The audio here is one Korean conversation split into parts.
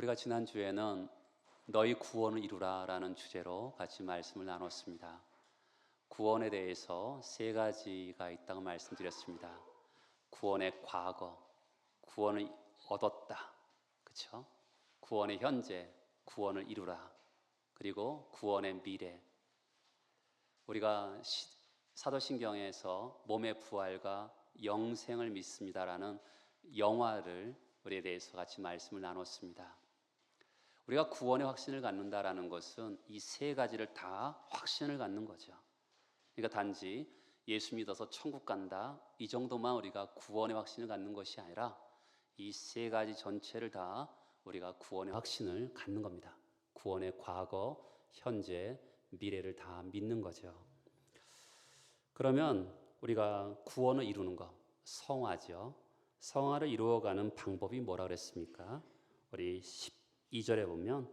우리가 지난주에는 너희 구원을 이루라라는 주제로 같이 말씀을 나눴습니다. 구원에 대해서 세 가지가 있다고 말씀드렸습니다. 구원의 과거, 구원을 얻었다. 그렇죠? 구원의 현재, 구원을 이루라. 그리고 구원의 미래. 우리가 사도신경에서 몸의 부활과 영생을 믿습니다라는 영화를 우리에 대해서 같이 말씀을 나눴습니다. 우리가 구원의 확신을 갖는다라는 것은 이 세 가지를 다 확신을 갖는 거죠. 그러니까 단지 예수 믿어서 천국 간다 이 정도만 우리가 구원의 확신을 갖는 것이 아니라 이 세 가지 전체를 다 우리가 구원의 확신을 갖는 겁니다. 구원의 과거, 현재, 미래를 다 믿는 거죠. 그러면 우리가 구원을 이루는 것, 성화죠. 성화를 이루어가는 방법이 뭐라 그랬습니까? 우리 12절에 보면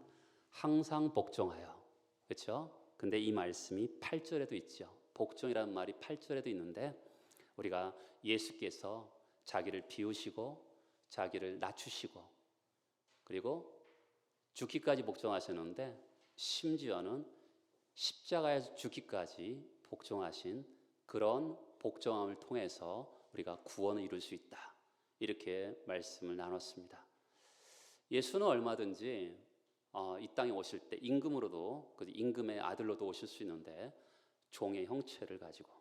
항상 복종하여. 그렇죠? 근데 이 말씀이 8절에도 있죠. 복종이라는 말이 8절에도 있는데 우리가 예수께서 자기를 비우시고 자기를 낮추시고 그리고 죽기까지 복종하셨는데 심지어는 십자가에서 죽기까지 복종하신 그런 복종함을 통해서 우리가 구원을 이룰 수 있다. 이렇게 말씀을 나눴습니다. 예수는 얼마든지 이 땅에 오실 때 임금으로도 임금의 아들로도 오실 수 있는데 종의 형체를 가지고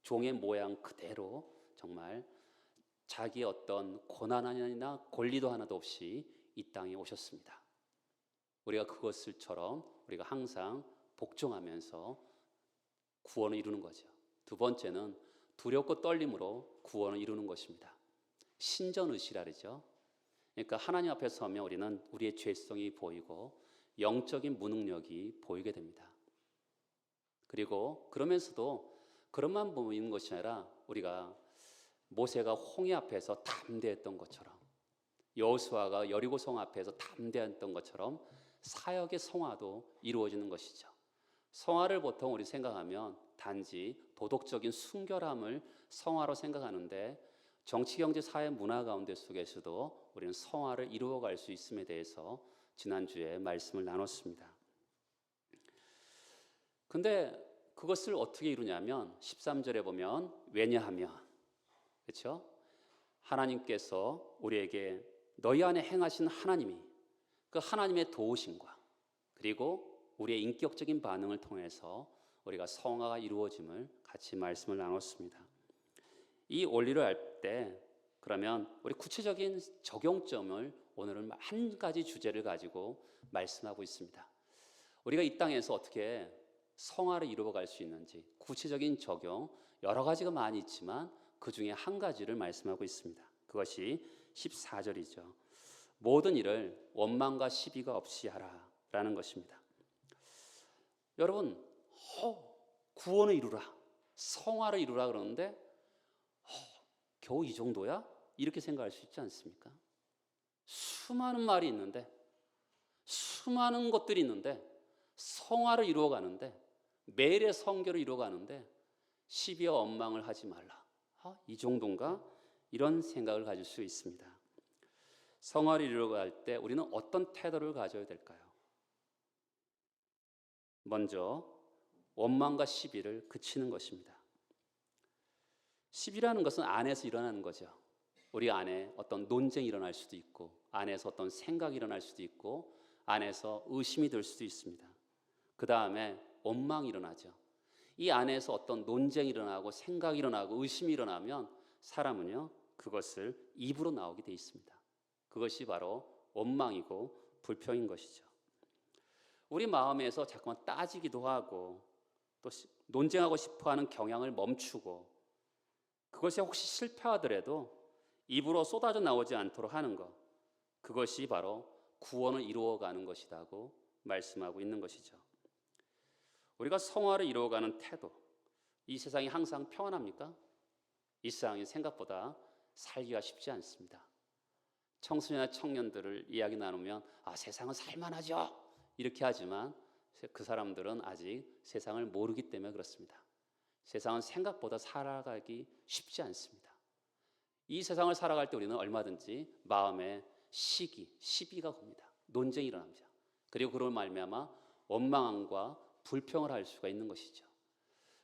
종의 모양 그대로 정말 자기의 어떤 고난이나 권리도 하나도 없이 이 땅에 오셨습니다. 우리가 그것을처럼 우리가 항상 복종하면서 구원을 이루는 거죠. 두 번째는 두렵고 떨림으로 구원을 이루는 것입니다. 신전의식이라 그러죠. 그러니까 하나님 앞에 서면 우리는 우리의 죄성이 보이고 영적인 무능력이 보이게 됩니다. 그리고 그러면서도 그것만 보이는 것이 아니라 우리가 모세가 홍해 앞에서 담대했던 것처럼 여호수아가 여리고성 앞에서 담대했던 것처럼 사역의 성화도 이루어지는 것이죠. 성화를 보통 우리 생각하면 단지 도덕적인 순결함을 성화로 생각하는데 정치, 경제, 사회, 문화 가운데 속에서도 우리는 성화를 이루어갈 수 있음에 대해서 지난주에 말씀을 나눴습니다. 근데 그것을 어떻게 이루냐면 13절에 보면 왜냐하면 그렇죠? 하나님께서 우리에게 너희 안에 행하신 하나님이 그 하나님의 도우심과 그리고 우리의 인격적인 반응을 통해서 우리가 성화가 이루어짐을 같이 말씀을 나눴습니다. 이 원리를 알 때 그러면 우리 구체적인 적용점을 오늘은 한 가지 주제를 가지고 말씀하고 있습니다. 우리가 이 땅에서 어떻게 성화를 이루어갈 수 있는지 구체적인 적용 여러 가지가 많이 있지만 그 중에 한 가지를 말씀하고 있습니다. 그것이 14절이죠. 모든 일을 원망과 시비가 없이 하라 라는 것입니다. 여러분 구원을 이루라 성화를 이루라 그러는데 겨우 이 정도야? 이렇게 생각할 수 있지 않습니까? 수많은 말이 있는데 수많은 것들이 있는데 성화를 이루어가는데 매일의 성결을 이루어가는데 시비와 원망을 하지 말라. 이 정도인가? 이런 생각을 가질 수 있습니다. 성화를 이루어갈 때 우리는 어떤 태도를 가져야 될까요? 먼저 원망과 시비를 그치는 것입니다. 시비라는 것은 안에서 일어나는 거죠. 우리 안에 어떤 논쟁이 일어날 수도 있고 안에서 어떤 생각이 일어날 수도 있고 안에서 의심이 들 수도 있습니다. 그 다음에 원망이 일어나죠. 이 안에서 어떤 논쟁이 일어나고 생각이 일어나고 의심이 일어나면 사람은요 그것을 입으로 나오게 돼 있습니다. 그것이 바로 원망이고 불평인 것이죠. 우리 마음에서 자꾸만 따지기도 하고 또 논쟁하고 싶어하는 경향을 멈추고 그것이 혹시 실패하더라도 입으로 쏟아져 나오지 않도록 하는 것 그것이 바로 구원을 이루어가는 것이라고 말씀하고 있는 것이죠. 우리가 성화를 이루어가는 태도 이 세상이 항상 평안합니까? 이 세상이 생각보다 살기가 쉽지 않습니다. 청소년이나 청년들을 이야기 나누면 세상은 살만하죠 이렇게 하지만 그 사람들은 아직 세상을 모르기 때문에 그렇습니다. 세상은 생각보다 살아가기 쉽지 않습니다. 이 세상을 살아갈 때 우리는 얼마든지 마음에 시비가 겁니다. 논쟁이 일어납니다. 그리고 그로 말미암아 원망함과 불평을 할 수가 있는 것이죠.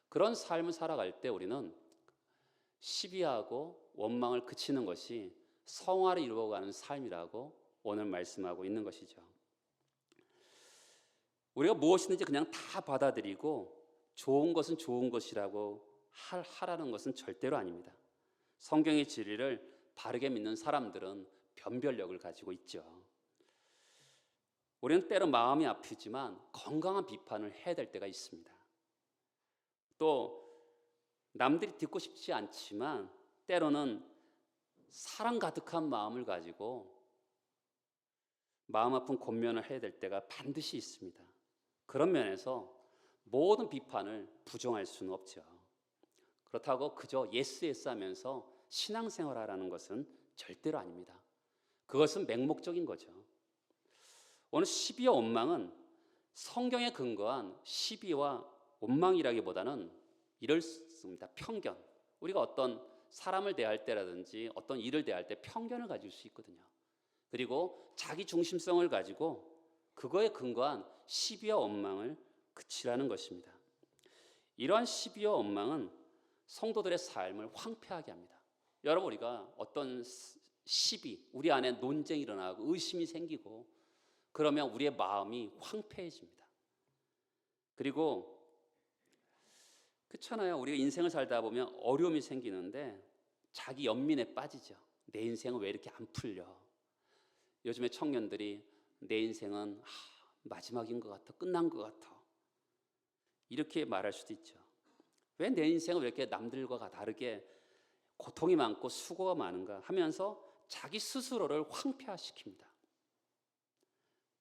그런 삶을 살아갈 때 우리는 시비하고 원망을 그치는 것이 성화를 이루어가는 삶이라고 오늘 말씀하고 있는 것이죠. 우리가 무엇이든지 그냥 다 받아들이고 좋은 것은 좋은 것이라고 하라는 것은 절대로 아닙니다. 성경의 진리를 바르게 믿는 사람들은 변별력을 가지고 있죠. 우리는 때로 마음이 아프지만 건강한 비판을 해야 될 때가 있습니다. 또 남들이 듣고 싶지 않지만 때로는 사랑 가득한 마음을 가지고 마음 아픈 권면을 해야 될 때가 반드시 있습니다. 그런 면에서 모든 비판을 부정할 수는 없죠. 그렇다고 그저 예스 하면서 신앙생활하라는 것은 절대로 아닙니다. 그것은 맹목적인 거죠. 오늘 시비와 원망은 성경에 근거한 시비와 원망이라기보다는 이렇습니다. 편견. 우리가 어떤 사람을 대할 때라든지 어떤 일을 대할 때 편견을 가질 수 있거든요. 그리고 자기 중심성을 가지고 그거에 근거한 시비와 원망을 그치라는 것입니다. 이러한 시비와 원망은 성도들의 삶을 황폐하게 합니다. 여러분, 우리가 어떤 시비, 우리 안에 논쟁이 일어나고 의심이 생기고 그러면 우리의 마음이 황폐해집니다. 그리고 그렇잖아요. 우리가 인생을 살다 보면 어려움이 생기는데 자기 연민에 빠지죠. 내 인생은 왜 이렇게 안 풀려? 요즘에 청년들이 내 인생은 마지막인 것 같아, 끝난 것 같아, 이렇게 말할 수도 있죠. 왜 내 인생은 왜 이렇게 남들과 다르게 고통이 많고 수고가 많은가 하면서 자기 스스로를 황폐화시킵니다.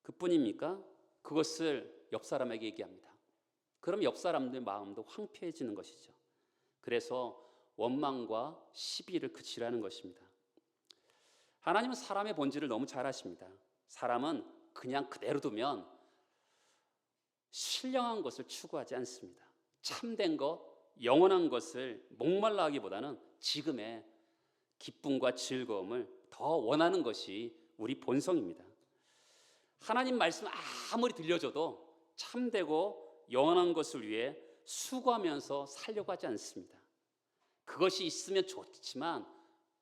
그뿐입니까? 그것을 옆 사람에게 얘기합니다. 그럼 옆 사람들의 마음도 황폐해지는 것이죠. 그래서 원망과 시비를 그치라는 것입니다. 하나님은 사람의 본질을 너무 잘 아십니다. 사람은 그냥 그대로 두면 신령한 것을 추구하지 않습니다. 참된 것, 영원한 것을 목말라 하기보다는 지금의 기쁨과 즐거움을 더 원하는 것이 우리 본성입니다. 하나님 말씀 아무리 들려줘도 참되고 영원한 것을 위해 수고하면서 살려고 하지 않습니다. 그것이 있으면 좋지만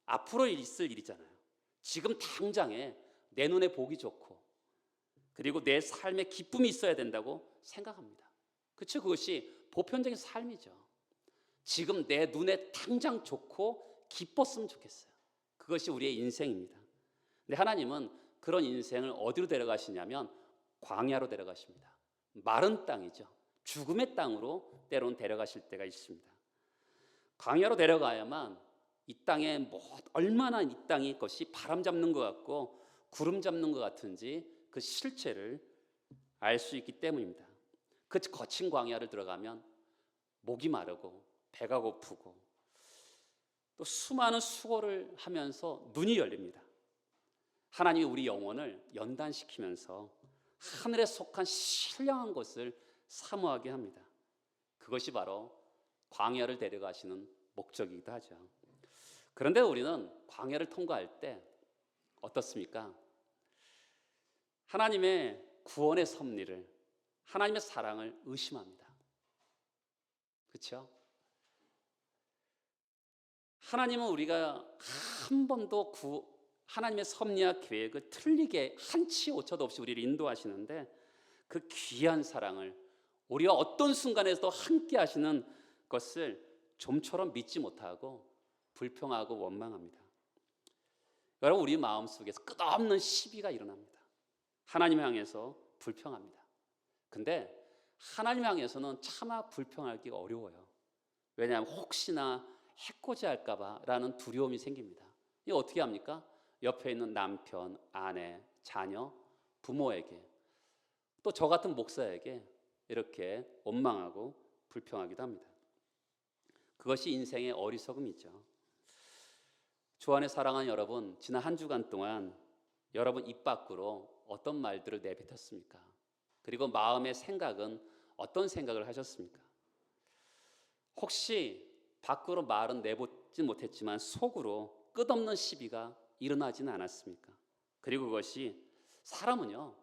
앞으로 있을 일이잖아요. 지금 당장에 내 눈에 보기 좋고 그리고 내 삶에 기쁨이 있어야 된다고 생각합니다. 그렇죠? 그것이 보편적인 삶이죠. 지금 내 눈에 당장 좋고 기뻤으면 좋겠어요. 그것이 우리의 인생입니다. 근데 하나님은 그런 인생을 어디로 데려가시냐면 광야로 데려가십니다. 마른 땅이죠. 죽음의 땅으로 때로는 데려가실 때가 있습니다. 광야로 데려가야만 이 땅에 얼마나 이 땅이 것이 바람 잡는 것 같고 구름 잡는 것 같은지 그 실체를 알 수 있기 때문입니다. 그 거친 광야를 들어가면 목이 마르고 배가 고프고 또 수많은 수고를 하면서 눈이 열립니다. 하나님이 우리 영혼을 연단시키면서 하늘에 속한 신령한 것을 사모하게 합니다. 그것이 바로 광야를 데려가시는 목적이기도 하죠. 그런데 우리는 광야를 통과할 때 어떻습니까? 하나님의 구원의 섭리를, 하나님의 사랑을 의심합니다. 그렇죠? 하나님은 우리가 한 번도 하나님의 섭리와 계획을 틀리게 한치 오차도 없이 우리를 인도하시는데 그 귀한 사랑을 우리가 어떤 순간에서도 함께 하시는 것을 좀처럼 믿지 못하고 불평하고 원망합니다. 여러분, 우리 마음속에서 끝없는 시비가 일어납니다. 하나님 향해서 불평합니다. 근데 하나님 향해서는 차마 불평하기가 어려워요. 왜냐하면 혹시나 해코지 할까 봐라는 두려움이 생깁니다. 이거 어떻게 합니까? 옆에 있는 남편, 아내, 자녀, 부모에게 또 저 같은 목사에게 이렇게 원망하고 불평하기도 합니다. 그것이 인생의 어리석음이죠. 주 안에 사랑하는 여러분, 지난 한 주간 동안 여러분 입 밖으로 어떤 말들을 내뱉었습니까? 그리고 마음의 생각은 어떤 생각을 하셨습니까? 혹시 밖으로 말은 내보지 못했지만 속으로 끝없는 시비가 일어나지는 않았습니까? 그리고 그것이 사람은요,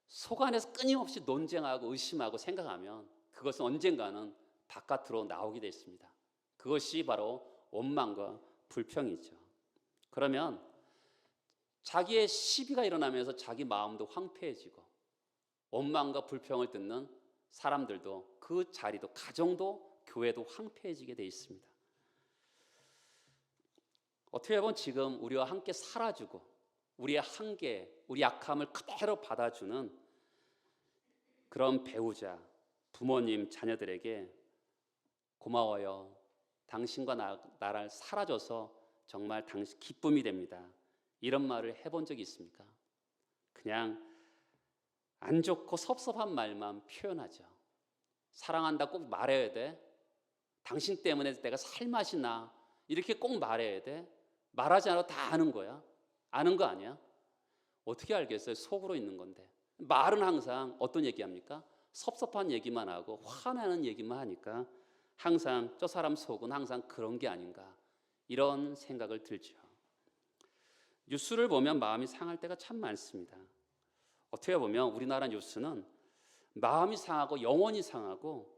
속 안에서 끊임없이 논쟁하고 의심하고 생각하면 그것은 언젠가는 바깥으로 나오게 되어 있습니다. 그것이 바로 원망과 불평이죠. 그러면 자기의 시비가 일어나면서 자기 마음도 황폐해지고 원망과 불평을 듣는 사람들도 그 자리도 가정도 교회도 황폐해지게 되어 있습니다. 어떻게 보면 지금 우리와 함께 살아주고 우리의 한계, 우리 약함을 그대로 받아주는 그런 배우자, 부모님, 자녀들에게 고마워요. 당신과 나를 살아줘서 정말 당신 기쁨이 됩니다. 이런 말을 해본 적이 있습니까? 그냥 안 좋고 섭섭한 말만 표현하죠. 사랑한다 꼭 말해야 돼. 당신 때문에 내가 살맛이 나. 이렇게 꼭 말해야 돼. 말하지 않아도 다 아는 거야. 아는 거 아니야? 어떻게 알겠어요? 속으로 있는 건데. 말은 항상 어떤 얘기합니까? 섭섭한 얘기만 하고 화나는 얘기만 하니까 항상 저 사람 속은 항상 그런 게 아닌가, 이런 생각을 들죠. 뉴스를 보면 마음이 상할 때가 참 많습니다. 어떻게 보면 우리나라 뉴스는 마음이 상하고 영혼이 상하고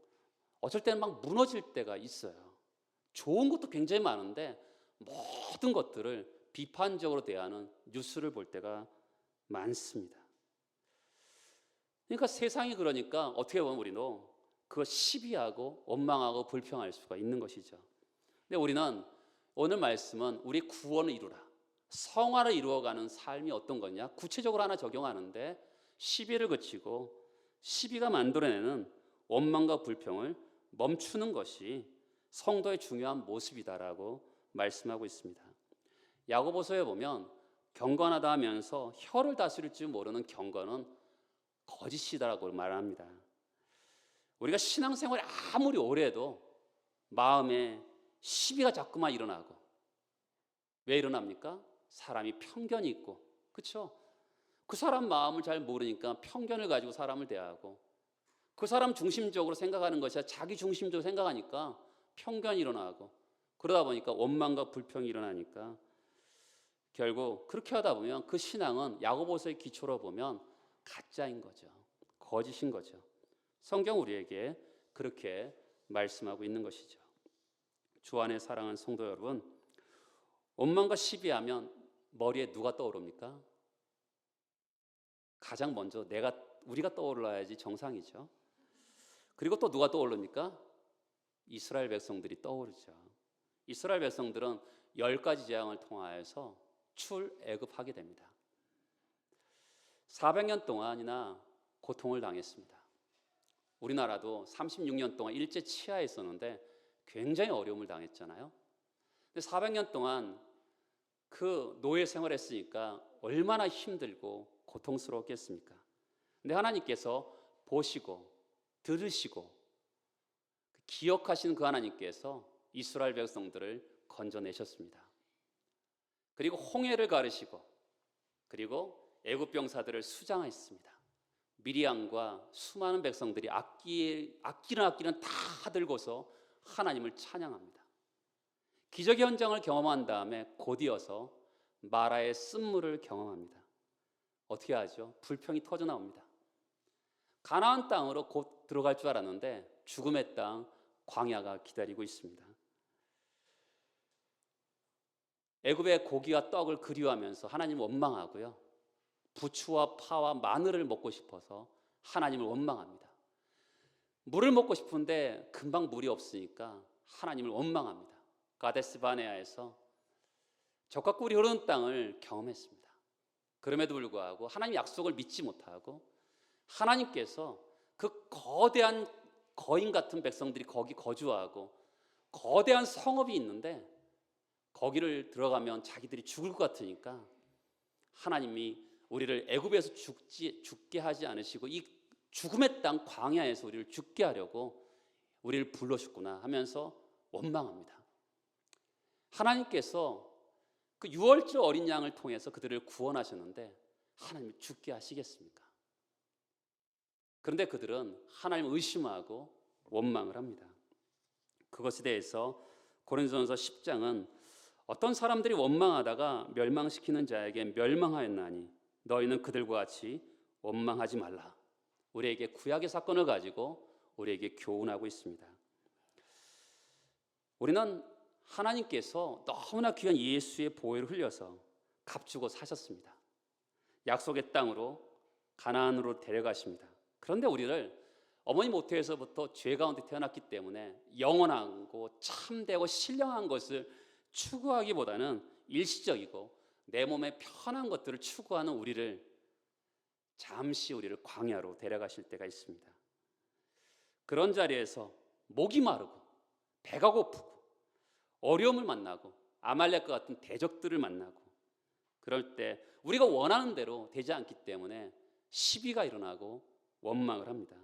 어쩔 때는 막 무너질 때가 있어요. 좋은 것도 굉장히 많은데 모든 것들을 비판적으로 대하는 뉴스를 볼 때가 많습니다. 그러니까 세상이 그러니까 어떻게 보면 우리도 그거 시비하고 원망하고 불평할 수가 있는 것이죠. 근데 우리는 오늘 말씀은 우리 구원을 이루라, 성화를 이루어가는 삶이 어떤 거냐 구체적으로 하나 적용하는데, 시비를 그치고 시비가 만들어내는 원망과 불평을 멈추는 것이 성도의 중요한 모습이다라고 말씀하고 있습니다. 야고보서에 보면 경건하다 하면서 혀를 다스릴 줄 모르는 경건은 거짓이다라고 말합니다. 우리가 신앙생활이 아무리 오래 해도 마음에 시비가 자꾸만 일어나고, 왜 일어납니까? 사람이 편견이 있고, 그렇죠? 그 사람 마음을 잘 모르니까 편견을 가지고 사람을 대하고, 그 사람 중심적으로 생각하는 것이 아니라 자기 중심적으로 생각하니까 편견이 일어나고, 그러다 보니까 원망과 불평이 일어나니까 결국 그렇게 하다 보면 그 신앙은 야고보서의 기초로 보면 가짜인 거죠. 거짓인 거죠. 성경 우리에게 그렇게 말씀하고 있는 것이죠. 주 안에 사랑하는 성도 여러분, 원망과 시비하면 머리에 누가 떠오릅니까? 가장 먼저 우리가 떠올라야지 정상이죠. 그리고 또 누가 떠오릅니까? 이스라엘 백성들이 떠오르죠. 이스라엘 백성들은 10가지 재앙을 통하여서 출애굽하게 됩니다. 400년 동안이나 고통을 당했습니다. 우리나라도 36년 동안 일제 치하에 있었는데 굉장히 어려움을 당했잖아요. 근데 400년 동안 그 노예 생활했으니까 얼마나 힘들고 고통스러웠겠습니까? 근데 하나님께서 보시고 들으시고 기억하시는 그 하나님께서 이스라엘 백성들을 건져내셨습니다. 그리고 홍해를 가르시고, 그리고 애굽 병사들을 수장했습니다. 미리암과 수많은 백성들이 악기는 다 들고서 하나님을 찬양합니다. 기적의 현장을 경험한 다음에 곧이어서 마라의 쓴물을 경험합니다. 어떻게 하죠? 불평이 터져 나옵니다. 가나안 땅으로 곧 들어갈 줄 알았는데 죽음의 땅 광야가 기다리고 있습니다. 애굽의 고기와 떡을 그리워하면서 하나님을 원망하고요, 부추와 파와 마늘을 먹고 싶어서 하나님을 원망합니다. 물을 먹고 싶은데 금방 물이 없으니까 하나님을 원망합니다. 가데스 바네아에서 젖과 꿀이 흐르는 땅을 경험했습니다. 그럼에도 불구하고 하나님 약속을 믿지 못하고, 하나님께서 그 거대한 거인 같은 백성들이 거기 거주하고 거대한 성읍이 있는데 거기를 들어가면 자기들이 죽을 것 같으니까 하나님이 우리를 애굽에서 죽게 하지 않으시고 이 죽음의 땅 광야에서 우리를 죽게 하려고 우리를 불러주셨구나 하면서 원망합니다. 하나님께서 그 유월절 어린 양을 통해서 그들을 구원하셨는데 하나님이 죽게 하시겠습니까? 그런데 그들은 하나님을 의심하고 원망을 합니다. 그것에 대해서 고린도전서 10장은 어떤 사람들이 원망하다가 멸망시키는 자에게 멸망하였나니 너희는 그들과 같이 원망하지 말라. 우리에게 구약의 사건을 가지고 우리에게 교훈하고 있습니다. 우리는 하나님께서 너무나 귀한 예수의 보혈을 흘려서 값주고 사셨습니다. 약속의 땅으로 가나안으로 데려가십니다. 그런데 우리를 어머니 모태에서부터 죄 가운데 태어났기 때문에 영원하고 참되고 신령한 것을 추구하기보다는 일시적이고 내 몸에 편한 것들을 추구하는 우리를 잠시 우리를 광야로 데려가실 때가 있습니다. 그런 자리에서 목이 마르고 배가 고프고 어려움을 만나고 아말렉과 같은 대적들을 만나고 그럴 때 우리가 원하는 대로 되지 않기 때문에 시비가 일어나고 원망을 합니다.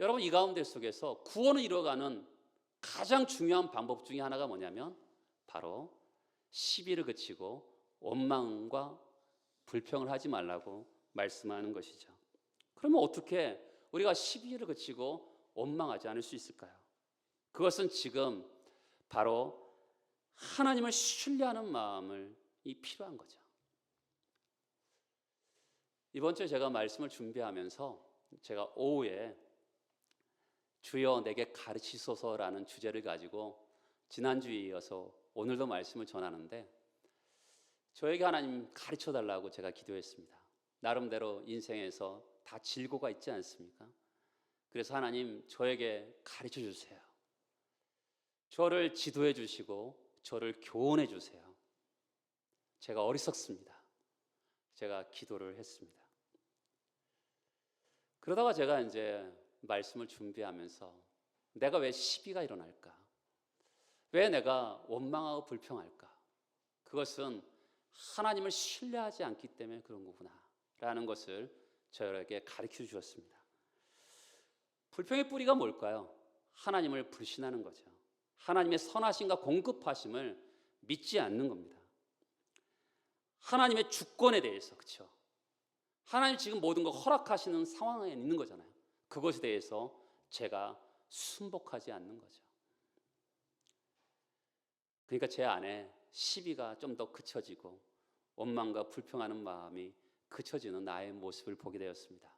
여러분, 이 가운데 속에서 구원을 이루어가는 가장 중요한 방법 중에 하나가 뭐냐면 바로 시비를 그치고 원망과 불평을 하지 말라고 말씀하는 것이죠. 그러면 어떻게 우리가 시비를 그치고 원망하지 않을 수 있을까요? 그것은 지금 바로 하나님을 신뢰하는 마음이 필요한 거죠. 이번 주에 제가 말씀을 준비하면서 제가 오후에 주여 내게 가르치소서라는 주제를 가지고 지난주에 이어서 오늘도 말씀을 전하는데 저에게 하나님 가르쳐달라고 제가 기도했습니다. 나름대로 인생에서 다 질고가 있지 않습니까? 그래서 하나님 저에게 가르쳐 주세요. 저를 지도해 주시고 저를 교훈해 주세요. 제가 어리석습니다. 제가 기도를 했습니다. 그러다가 제가 이제 말씀을 준비하면서 내가 왜 시비가 일어날까? 왜 내가 원망하고 불평할까? 그것은 하나님을 신뢰하지 않기 때문에 그런 거구나 라는 것을 저에게 가르쳐 주셨습니다. 불평의 뿌리가 뭘까요? 하나님을 불신하는 거죠. 하나님의 선하심과 공급하심을 믿지 않는 겁니다. 하나님의 주권에 대해서, 그렇죠? 하나님 지금 모든 걸 허락하시는 상황에 있는 거잖아요. 그것에 대해서 제가 순복하지 않는 거죠. 그러니까 제 안에 시비가 좀 더 그쳐지고 원망과 불평하는 마음이 그쳐지는 나의 모습을 보게 되었습니다.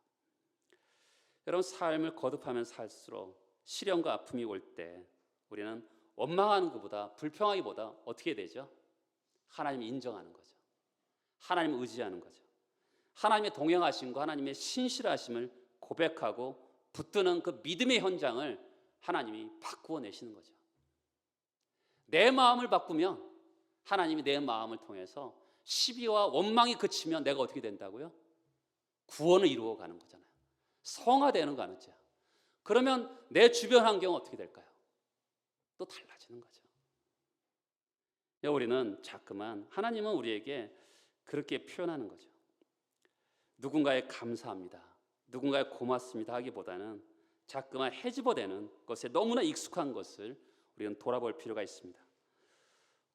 여러분, 삶을 거듭하면서 살수록 시련과 아픔이 올 때 우리는 원망하는 것보다 불평하기보다 어떻게 되죠? 하나님을 인정하는 거죠. 하나님을 의지하는 거죠. 하나님의 동행하심과 하나님의 신실하심을 고백하고 붙드는 그 믿음의 현장을 하나님이 바꾸어 내시는 거죠. 내 마음을 바꾸면 하나님이 내 마음을 통해서 시비와 원망이 그치면 내가 어떻게 된다고요? 구원을 이루어 가는 거잖아요. 성화되는 거 아니죠. 그러면 내 주변 환경은 어떻게 될까요? 또 달라지는 거죠. 우리는 자꾸만 하나님은 우리에게 그렇게 표현하는 거죠. 누군가에 감사합니다, 누군가에 고맙습니다 하기보다는 자꾸만 헤집어대는 것에 너무나 익숙한 것을 우리는 돌아볼 필요가 있습니다.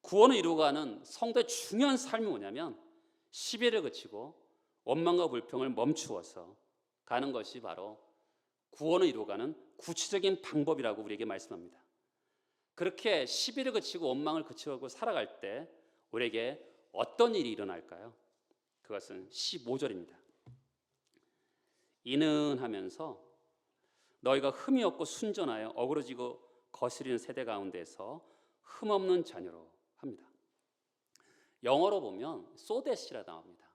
구원을 이루어가는 성도의 중요한 삶이 뭐냐면 시비를 그치고 원망과 불평을 멈추어서 가는 것이 바로 구원을 이루어가는 구체적인 방법이라고 우리에게 말씀합니다. 그렇게 시비를 그치고 원망을 그치고 살아갈 때 우리에게 어떤 일이 일어날까요? 그것은 15절입니다. 이는 하면서 너희가 흠이 없고 순전하여 어그러지고 거스리는 세대 가운데서 흠없는 자녀로 합니다. 영어로 보면 so that이라고 나옵니다.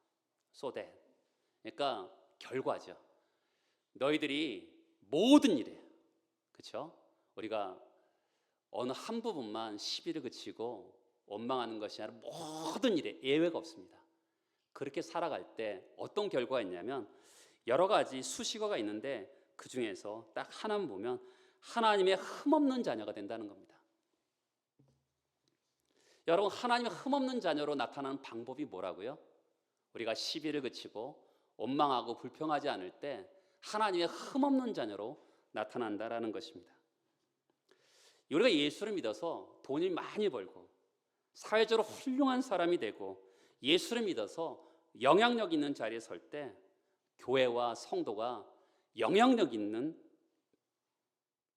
so that. 그러니까 결과죠. 너희들이 모든 일에, 그렇죠? 우리가 어느 한 부분만 시비를 그치고 원망하는 것이 아니라 모든 일에 예외가 없습니다. 그렇게 살아갈 때 어떤 결과가 있냐면 여러 가지 수식어가 있는데 그 중에서 딱 하나만 보면 하나님의 흠없는 자녀가 된다는 겁니다. 여러분, 하나님의 흠없는 자녀로 나타나는 방법이 뭐라고요? 우리가 시비를 그치고 원망하고 불평하지 않을 때 하나님의 흠없는 자녀로 나타난다라는 것입니다. 우리가 예수를 믿어서 돈을 많이 벌고 사회적으로 훌륭한 사람이 되고 예수를 믿어서 영향력 있는 자리에 설 때 교회와 성도가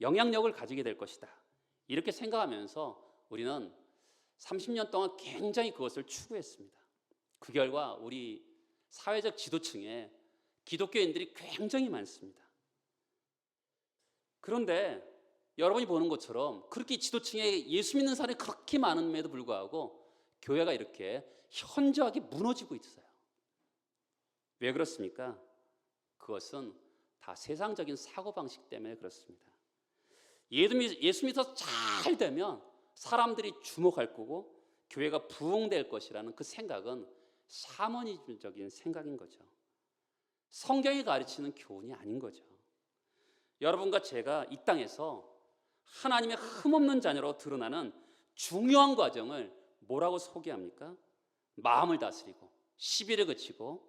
영향력을 가지게 될 것이다. 이렇게 생각하면서 우리는 30년 동안 굉장히 그것을 추구했습니다. 그 결과 우리 사회적 지도층에 기독교인들이 굉장히 많습니다. 그런데 여러분이 보는 것처럼 그렇게 지도층에 예수 믿는 사람이 그렇게 많음에도 불구하고 교회가 이렇게 현저하게 무너지고 있어요. 왜 그렇습니까? 그것은 다 세상적인 사고방식 때문에 그렇습니다. 예수 믿어서 잘 되면 사람들이 주목할 거고 교회가 부흥될 것이라는 그 생각은 샤머니즘적인 생각인 거죠. 성경이 가르치는 교훈이 아닌 거죠. 여러분과 제가 이 땅에서 하나님의 흠없는 자녀로 드러나는 중요한 과정을 뭐라고 소개합니까? 마음을 다스리고 시비를 그치고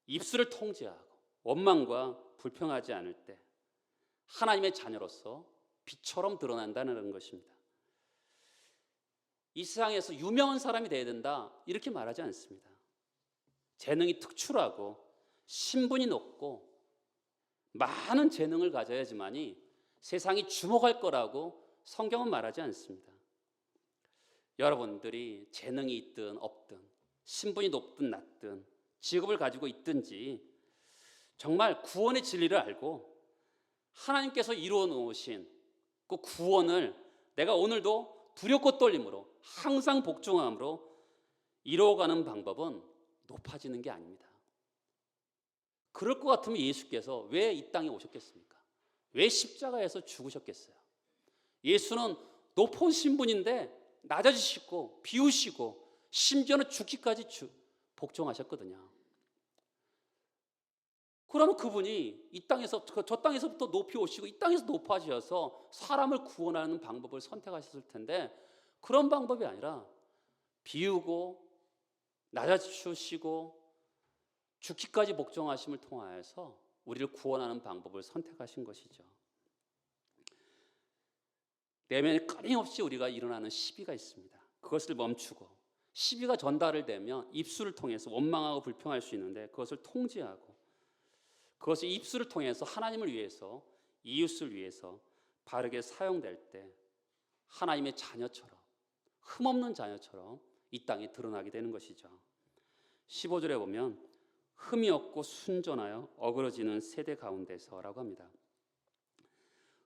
입술을 통제하고 원망과 불평하지 않을 때 하나님의 자녀로서 빛처럼 드러난다는 것입니다. 이 세상에서 유명한 사람이 되어야 된다 이렇게 말하지 않습니다. 재능이 특출하고 신분이 높고 많은 재능을 가져야지만이 세상이 주목할 거라고 성경은 말하지 않습니다. 여러분들이 재능이 있든 없든 신분이 높든 낮든 직업을 가지고 있든지 정말 구원의 진리를 알고 하나님께서 이루어 놓으신 그 구원을 내가 오늘도 두렵고 떨림으로 항상 복종함으로 이루어가는 방법은 높아지는 게 아닙니다. 그럴 것 같으면 예수께서 왜 이 땅에 오셨겠습니까? 왜 십자가에서 죽으셨겠어요? 예수는 높으신 분인데 낮아지시고 비우시고 심지어는 죽기까지 복종하셨거든요. 그러면 그분이 이 땅에서 저 땅에서부터 높이 오시고 이 땅에서 높아지셔서 사람을 구원하는 방법을 선택하셨을 텐데 그런 방법이 아니라 비우고 낮아지시고 죽기까지 복종하심을 통하여서 우리를 구원하는 방법을 선택하신 것이죠. 내면에 끊임없이 우리가 일어나는 시비가 있습니다. 그것을 멈추고 시비가 전달을 되면 입술을 통해서 원망하고 불평할 수 있는데 그것을 통제하고 그것을 입술을 통해서 하나님을 위해서 이웃을 위해서 바르게 사용될 때 하나님의 자녀처럼 흠없는 자녀처럼 이 땅에 드러나게 되는 것이죠. 15절에 보면 흠이 없고 순전하여 어그러지는 세대 가운데서라고 합니다.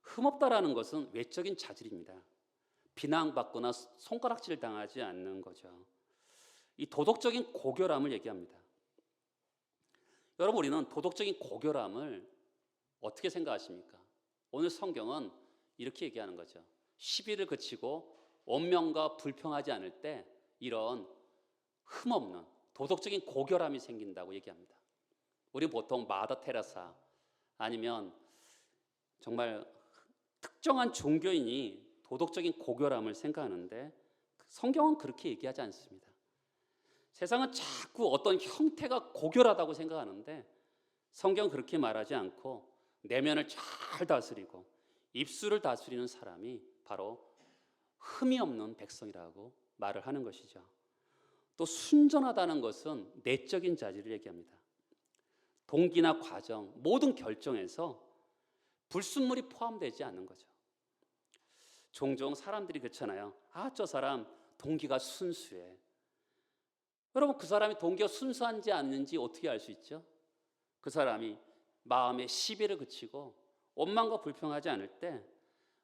흠없다라는 것은 외적인 자질입니다. 비난받거나 손가락질 당하지 않는 거죠. 이 도덕적인 고결함을 얘기합니다. 여러분 우리는 도덕적인 고결함을 어떻게 생각하십니까? 오늘 성경은 이렇게 얘기하는 거죠. 시비를 그치고 원명과 불평하지 않을 때 이런 흠없는 도덕적인 고결함이 생긴다고 얘기합니다. 우리 보통 마더 테레사 아니면 정말 특정한 종교인이 도덕적인 고결함을 생각하는데 성경은 그렇게 얘기하지 않습니다. 세상은 자꾸 어떤 형태가 고결하다고 생각하는데 성경은 그렇게 말하지 않고 내면을 잘 다스리고 입술을 다스리는 사람이 바로 흠이 없는 백성이라고 말을 하는 것이죠. 또 순전하다는 것은 내적인 자질을 얘기합니다. 동기나 과정, 모든 결정에서 불순물이 포함되지 않는 거죠. 종종 사람들이 그렇잖아요. 저 사람 동기가 순수해. 여러분 그 사람이 동기가 순수한지 않는지 어떻게 알 수 있죠? 그 사람이 마음에 시비를 그치고 원망과 불평하지 않을 때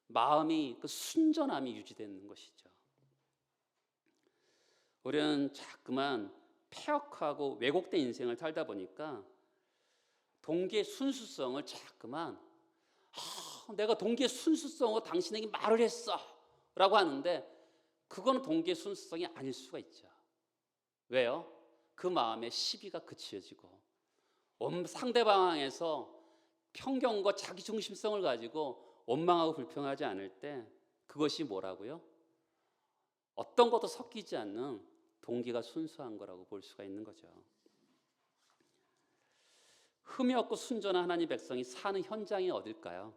마음이 그 순전함이 유지되는 것이죠. 우리는 자꾸만 폐역하고 왜곡된 인생을 살다 보니까 동기의 순수성을 자꾸만 내가 동기의 순수성으로 당신에게 말을 했어 라고 하는데 그거는 동기의 순수성이 아닐 수가 있죠. 왜요? 그 마음에 시비가 그치어지고 상대방에서 편견과 자기중심성을 가지고 원망하고 불평하지 않을 때 그것이 뭐라고요? 어떤 것도 섞이지 않는 동기가 순수한 거라고 볼 수가 있는 거죠. 흠이 없고 순전한 하나님 백성이 사는 현장이 어딜까요?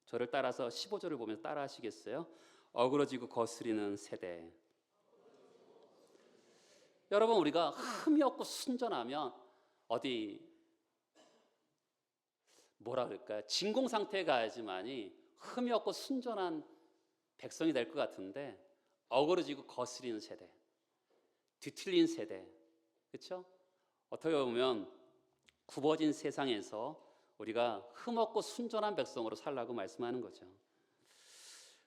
저를 따라서 15절을 보면서 따라 하시겠어요? 어그러지고 거스리는 세대. 여러분 우리가 흠이 없고 순전하면 어디 뭐라 그럴까요? 진공 상태에 가야지만이 흠이 없고 순전한 백성이 될 것 같은데 어그러지고 거스리는 세대, 뒤틀린 세대, 그렇죠? 어떻게 보면 굽어진 세상에서 우리가 흠없고 순전한 백성으로 살라고 말씀하는 거죠.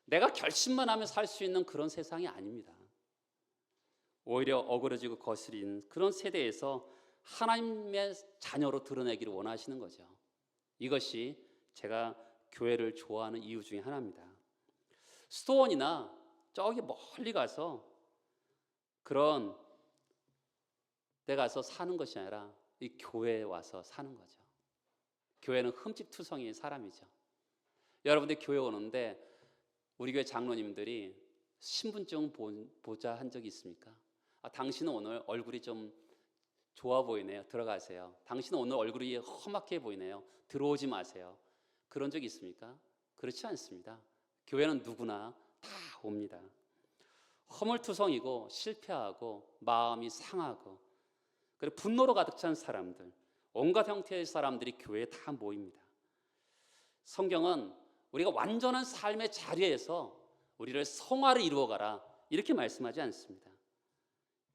내가 결심만 하면 살 수 있는 그런 세상이 아닙니다. 오히려 어그러지고 거스린 그런 세대에서 하나님의 자녀로 드러내기를 원하시는 거죠. 이것이 제가 교회를 좋아하는 이유 중에 하나입니다. 수도원이나 저기 멀리 가서 그런 데 가서 사는 것이 아니라 이 교회에 와서 사는 거죠. 교회는 흠집투성이의 사람이죠. 여러분들 교회 오는데 우리 교회 장로님들이 신분증 보자 한 적이 있습니까? 당신은 오늘 얼굴이 좀 좋아 보이네요. 들어가세요. 당신은 오늘 얼굴이 험악해 보이네요. 들어오지 마세요. 그런 적이 있습니까? 그렇지 않습니다. 교회는 누구나 다 옵니다. 허물투성이고 실패하고 마음이 상하고 그리고 분노로 가득 찬 사람들, 온갖 형태의 사람들이 교회에 다 모입니다. 성경은 우리가 완전한 삶의 자리에서 우리를 성화를 이루어가라 이렇게 말씀하지 않습니다.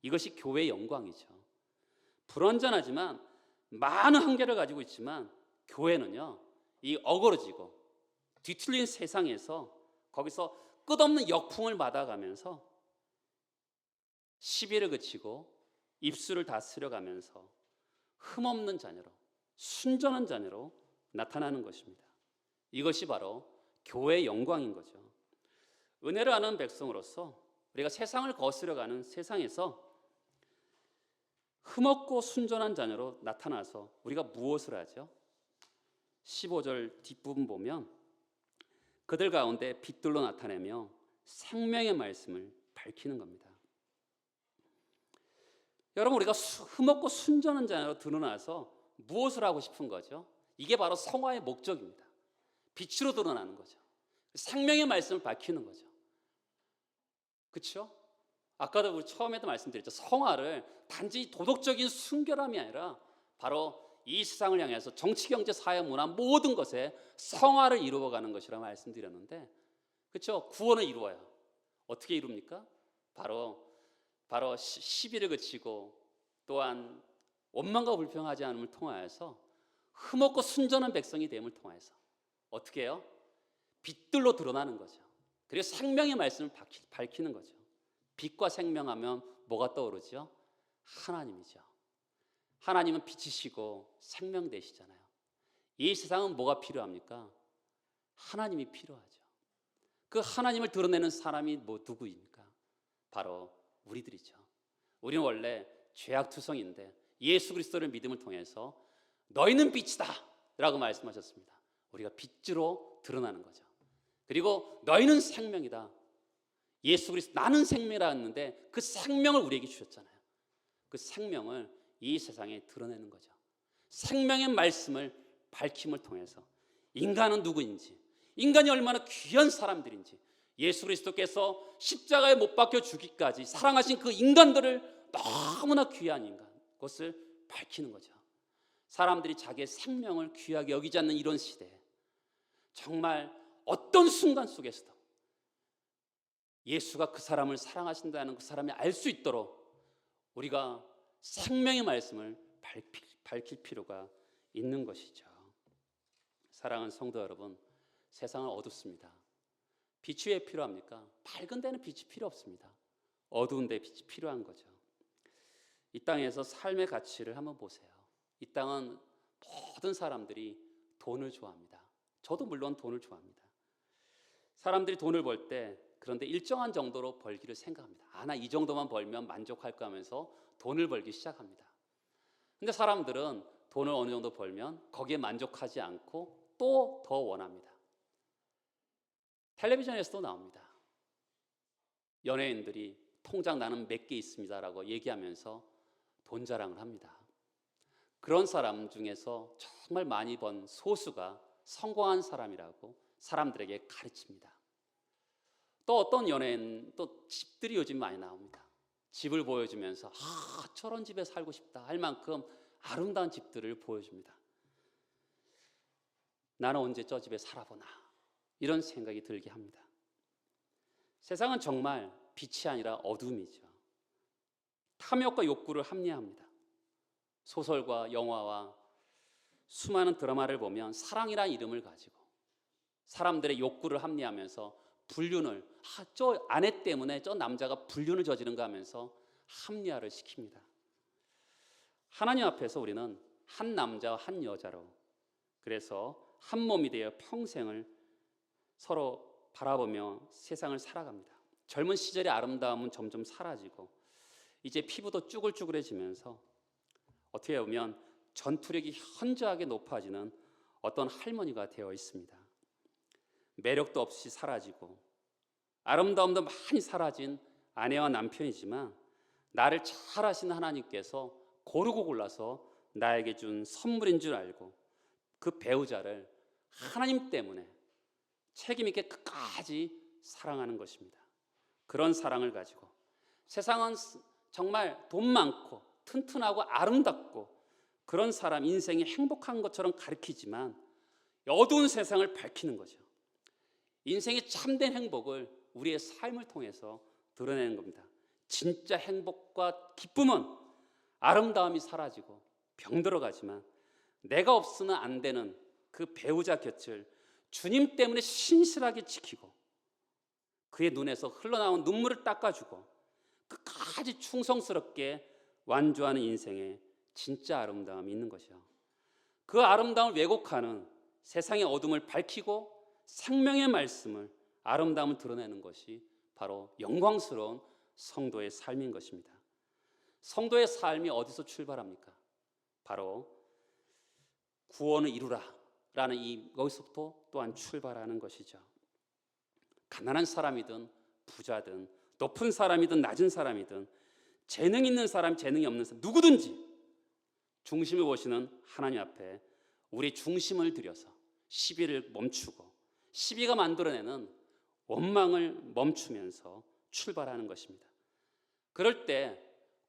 이것이 교회의 영광이죠. 불완전하지만 많은 한계를 가지고 있지만 교회는요, 이 어그러지고 뒤틀린 세상에서 거기서 끝없는 역풍을 맞아가면서 시비를 그치고 입술을 다스려가면서 흠없는 자녀로, 순전한 자녀로 나타나는 것입니다. 이것이 바로 교회의 영광인 거죠. 은혜를 아는 백성으로서 우리가 세상을 거스려가는 세상에서 흠없고 순전한 자녀로 나타나서 우리가 무엇을 하죠? 15절 뒷부분 보면 그들 가운데 빛들로 나타내며 생명의 말씀을 밝히는 겁니다. 여러분, 우리가 흠없고 순전한 자녀로 드러나서 무엇을 하고 싶은 거죠? 이게 바로 성화의 목적입니다. 빛으로 드러나는 거죠. 생명의 말씀을 밝히는 거죠. 그렇죠? 아까도 우리 처음에도 말씀드렸죠. 성화를 단지 도덕적인 순결함이 아니라 바로 이 세상을 향해서 정치, 경제, 사회, 문화 모든 것에 성화를 이루어가는 것이라고 말씀드렸는데, 그렇죠? 구원을 이루어요. 어떻게 이룹니까? 바로 시비를 그치고 또한 원망과 불평하지 않음을 통하여서 흠없고 순전한 백성이 됨을 통해서 어떻게 해요? 빛들로 드러나는 거죠. 그리고 생명의 말씀을 밝히는 거죠. 빛과 생명하면 뭐가 떠오르죠? 하나님이죠. 하나님은 빛이시고 생명 되시잖아요. 이 세상은 뭐가 필요합니까? 하나님이 필요하죠. 그 하나님을 드러내는 사람이 누구입니까? 바로 우리들이죠. 우리는 원래 죄악투성인데 예수 그리스도를 믿음을 통해서 너희는 빛이다 라고 말씀하셨습니다. 우리가 빛으로 드러나는 거죠. 그리고 너희는 생명이다. 예수 그리스도 나는 생명이라 했는데 그 생명을 우리에게 주셨잖아요. 그 생명을 이 세상에 드러내는 거죠. 생명의 말씀을 밝힘을 통해서 인간은 누구인지, 인간이 얼마나 귀한 사람들인지, 예수 그리스도께서 십자가에 못 박혀 죽기까지 사랑하신 그 인간들을 너무나 귀한 인간, 그것을 밝히는 거죠. 사람들이 자기의 생명을 귀하게 여기지 않는 이런 시대에 정말 어떤 순간 속에서도 예수가 그 사람을 사랑하신다는 그 사람이 알 수 있도록 우리가 생명의 말씀을 밝힐 필요가 있는 것이죠. 사랑하는 성도 여러분, 세상은 어둡습니다. 빛이 왜 필요합니까? 밝은 데는 빛이 필요 없습니다. 어두운 데 빛이 필요한 거죠. 이 땅에서 삶의 가치를 한번 보세요. 이 땅은 모든 사람들이 돈을 좋아합니다. 저도 물론 돈을 좋아합니다. 사람들이 돈을 벌 때 그런데 일정한 정도로 벌기를 생각합니다. 나 이 정도만 벌면 만족할까 하면서 돈을 벌기 시작합니다. 근데 사람들은 돈을 어느 정도 벌면 거기에 만족하지 않고 또 더 원합니다. 텔레비전에서도 나옵니다. 연예인들이 통장 나는 몇 개 있습니다라고 얘기하면서 돈 자랑을 합니다. 그런 사람 중에서 정말 많이 번 소수가 성공한 사람이라고 사람들에게 가르칩니다. 또 어떤 연예인, 또 집들이 요즘 많이 나옵니다. 집을 보여주면서 저런 집에 살고 싶다 할 만큼 아름다운 집들을 보여줍니다. 나는 언제 저 집에 살아보나 이런 생각이 들게 합니다. 세상은 정말 빛이 아니라 어둠이죠. 탐욕과 욕구를 합리화합니다. 소설과 영화와 수많은 드라마를 보면 사랑이라는 이름을 가지고 사람들의 욕구를 합리하면서 불륜을 저 아내 때문에 저 남자가 불륜을 저지른가 하면서 합리화를 시킵니다. 하나님 앞에서 우리는 한 남자와 한 여자로 그래서 한 몸이 되어 평생을 서로 바라보며 세상을 살아갑니다. 젊은 시절의 아름다움은 점점 사라지고 이제 피부도 쭈글쭈글해지면서 어떻게 보면 전투력이 현저하게 높아지는 어떤 할머니가 되어 있습니다. 매력도 없이 사라지고 아름다움도 많이 사라진 아내와 남편이지만 나를 잘 아시는 하나님께서 고르고 골라서 나에게 준 선물인 줄 알고 그 배우자를 하나님 때문에 책임 있게 끝까지 사랑하는 것입니다. 그런 사랑을 가지고 세상은 정말 돈 많고 튼튼하고 아름답고 그런 사람 인생이 행복한 것처럼 가르치지만 어두운 세상을 밝히는 거죠. 인생의 참된 행복을 우리의 삶을 통해서 드러내는 겁니다. 진짜 행복과 기쁨은 아름다움이 사라지고 병들어가지만 내가 없으면 안 되는 그 배우자 곁을 주님 때문에 신실하게 지키고 그의 눈에서 흘러나온 눈물을 닦아주고 끝까지 충성스럽게 완주하는 인생에 진짜 아름다움이 있는 것이요. 그 아름다움을 왜곡하는 세상의 어둠을 밝히고 생명의 말씀을 아름다움을 드러내는 것이 바로 영광스러운 성도의 삶인 것입니다. 성도의 삶이 어디서 출발합니까? 바로 구원을 이루라 라는 이것부터 또한 출발하는 것이죠. 가난한 사람이든 부자든 높은 사람이든 낮은 사람이든 재능 있는 사람 재능이 없는 사람 누구든지 중심을 보시는 하나님 앞에 우리 중심을 들여서 시비를 멈추고 시비가 만들어내는 원망을 멈추면서 출발하는 것입니다. 그럴 때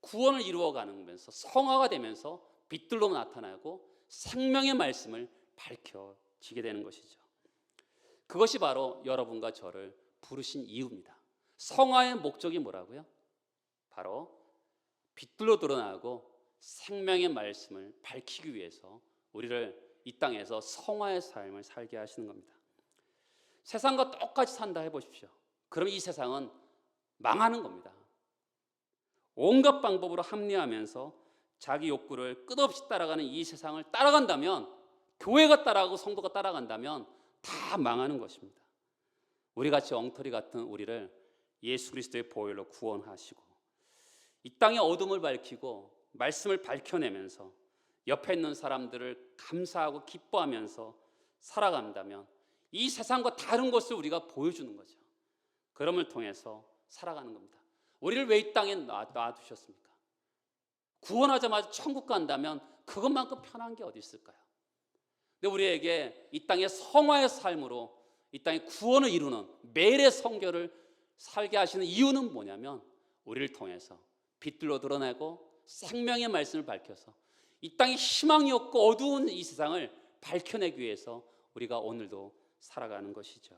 구원을 이루어가면서 성화가 되면서 빛들로 나타나고 생명의 말씀을 밝혀지게 되는 것이죠. 그것이 바로 여러분과 저를 부르신 이유입니다. 성화의 목적이 뭐라고요? 바로 빛들로 드러나고 생명의 말씀을 밝히기 위해서 우리를 이 땅에서 성화의 삶을 살게 하시는 겁니다. 세상과 똑같이 산다 해보십시오. 그럼 이 세상은 망하는 겁니다. 온갖 방법으로 합리화하면서 자기 욕구를 끝없이 따라가는 이 세상을 따라간다면, 교회가 따라가고 성도가 따라간다면 다 망하는 것입니다. 우리같이 엉터리 같은 우리를 예수 그리스도의 보혈로 구원하시고 이 땅의 어둠을 밝히고 말씀을 밝혀내면서 옆에 있는 사람들을 감사하고 기뻐하면서 살아간다면 이 세상과 다른 것을 우리가 보여주는 거죠. 그럼을 통해서 살아가는 겁니다. 우리를 왜 이 땅에 놔두셨습니까? 구원하자마자 천국 간다면 그것만큼 편한 게 어디 있을까요? 근데 우리에게 이 땅의 성화의 삶으로 이 땅의 구원을 이루는 매일의 성결을 살게 하시는 이유는 뭐냐면 우리를 통해서 빛들로 드러내고 생명의 말씀을 밝혀서 이 땅에 희망이 없고 어두운 이 세상을 밝혀내기 위해서 우리가 오늘도 살아가는 것이죠.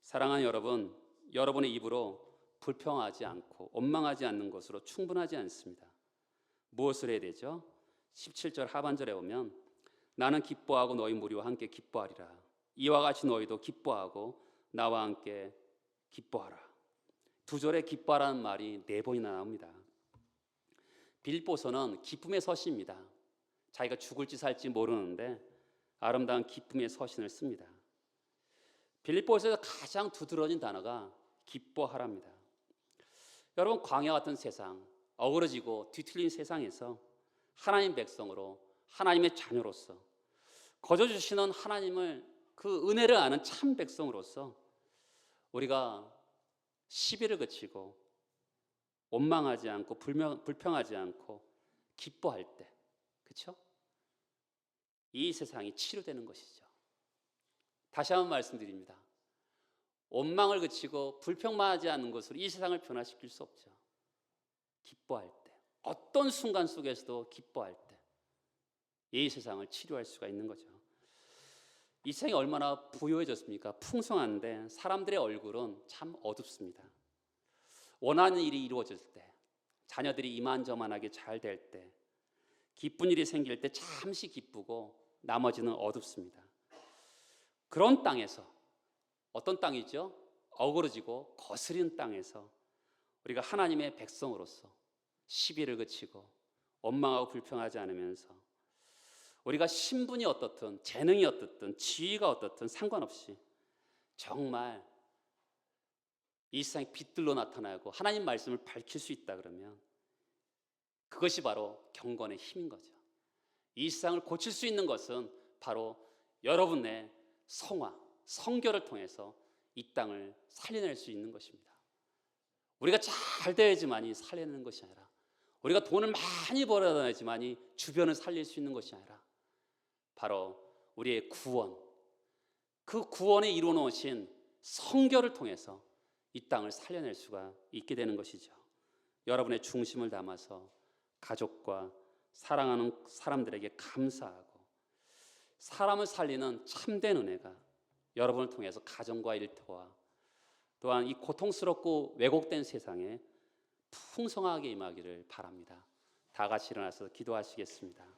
사랑하는 여러분, 여러분의 입으로 불평하지 않고 원망하지 않는 것으로 충분하지 않습니다. 무엇을 해야 되죠? 17절 하반절에 보면 나는 기뻐하고 너희 무리와 함께 기뻐하리라. 이와 같이 너희도 기뻐하고 나와 함께 기뻐하라. 두 절에 기뻐하라는 말이 4번이나 나옵니다. 빌립보서는 기쁨의 서신입니다. 자기가 죽을지 살지 모르는데 아름다운 기쁨의 서신을 씁니다. 빌립보서에서 가장 두드러진 단어가 기뻐하랍니다. 여러분, 광야 같은 세상, 어그러지고 뒤틀린 세상에서 하나님 백성으로 하나님의 자녀로서 거저주시는 하나님을 그 은혜를 아는 참 백성으로서 우리가 시비를 그치고 원망하지 않고 불평하지 않고 기뻐할 때, 그렇죠? 이 세상이 치료되는 것이죠. 다시 한번 말씀드립니다. 원망을 그치고 불평만 하지 않는 것으로 이 세상을 변화시킬 수 없죠. 기뻐할 때, 어떤 순간 속에서도 기뻐할 때 이 세상을 치료할 수가 있는 거죠. 이 세상이 얼마나 부유해졌습니까? 풍성한데 사람들의 얼굴은 참 어둡습니다. 원하는 일이 이루어질 때, 자녀들이 이만저만하게 잘 될 때, 기쁜 일이 생길 때 잠시 기쁘고 나머지는 어둡습니다. 그런 땅에서, 어떤 땅이죠? 어그러지고 거스린 땅에서 우리가 하나님의 백성으로서 시비를 그치고 원망하고 불평하지 않으면서 우리가 신분이 어떻든 재능이 어떻든 지위가 어떻든 상관없이 정말 이 세상에 빛들로 나타나고 하나님 말씀을 밝힐 수 있다 그러면 그것이 바로 경건의 힘인 거죠. 이 세상을 고칠 수 있는 것은 바로 여러분의 성화, 성결을 통해서 이 땅을 살려낼 수 있는 것입니다. 우리가 잘 되어야지만이 살려내는 것이 아니라, 우리가 돈을 많이 벌어야지만이 주변을 살릴 수 있는 것이 아니라 바로 우리의 구원, 그 구원에 이루어 놓으신 성결을 통해서 이 땅을 살려낼 수가 있게 되는 것이죠. 여러분의 중심을 담아서 가족과 사랑하는 사람들에게 감사하고 사람을 살리는 참된 은혜가 여러분을 통해서 가정과 일터와 또한 이 고통스럽고 왜곡된 세상에 풍성하게 임하기를 바랍니다. 다 같이 일어나서 기도하시겠습니다.